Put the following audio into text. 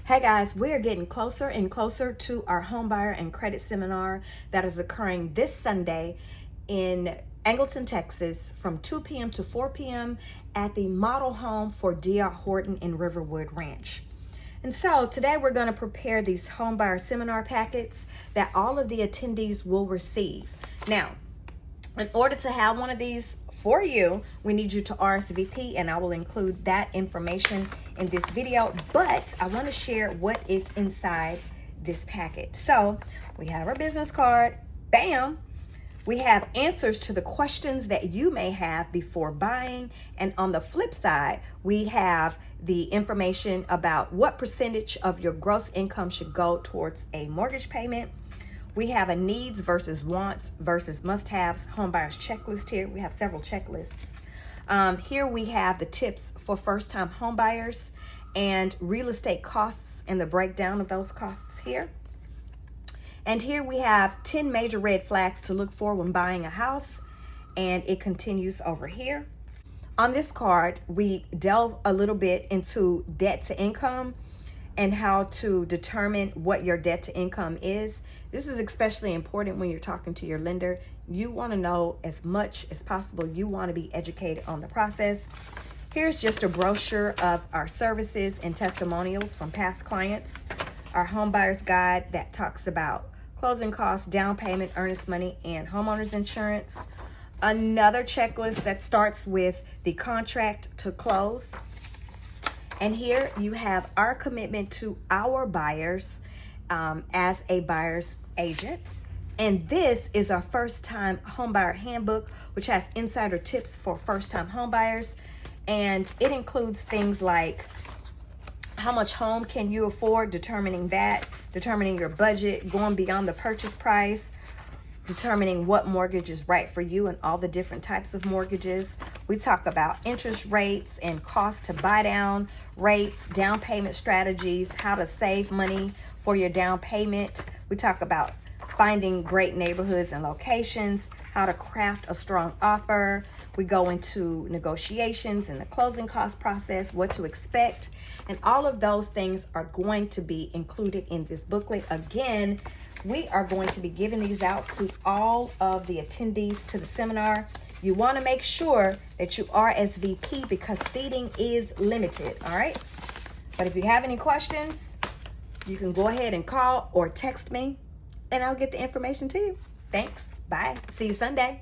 Hey guys, we're getting closer and closer to our Homebuyer and Credit Seminar that is occurring this Sunday in Angleton, Texas from 2 p.m. to 4 p.m. at the model home for D.R. Horton in Riverwood Ranch. And so today we're going to prepare these Homebuyer Seminar packets that all of the attendees will receive. Now, in order to have one of these for you, we need you to RSVP, and I will include that information in this video, but I want to share what is inside this packet. So we have our business card, bam. We have answers to the questions that you may have before buying. And on the flip side, we have the information about what percentage of your gross income should go towards a mortgage payment. We have a needs versus wants versus must-haves homebuyers checklist here. We have several checklists. Here we have the tips for first-time homebuyers and real estate costs and the breakdown of those costs here. And here we have 10 major red flags to look for when buying a house, and it continues over here. On this card, we delve a little bit into debt to income and how to determine what your debt to income is. This is especially important when you're talking to your lender. You want to know as much as possible. You want to be educated on the process. Here's just a brochure of our services and testimonials from past clients. Our home buyer's guide that talks about closing costs, down payment, earnest money, and homeowner's insurance. Another checklist that starts with the contract to close. And here you have our commitment to our buyers as a buyer's agent. And this is our first-time homebuyer handbook, which has insider tips for first-time homebuyers. And it includes things like how much home can you afford, determining that, determining your budget, going beyond the purchase price, determining what mortgage is right for you and all the different types of mortgages. We talk about interest rates and cost to buy down rates, down payment strategies, how to save money for your down payment. We talk about finding great neighborhoods and locations, how to craft a strong offer. We go into negotiations and the closing cost process, what to expect. And all of those things are going to be included in this booklet. Again, we are going to be giving these out to all of the attendees to the seminar. You want to make sure that you RSVP because seating is limited, all right? But if you have any questions, you can go ahead and call or text me, and I'll get the information to you. Thanks. Bye. See you Sunday.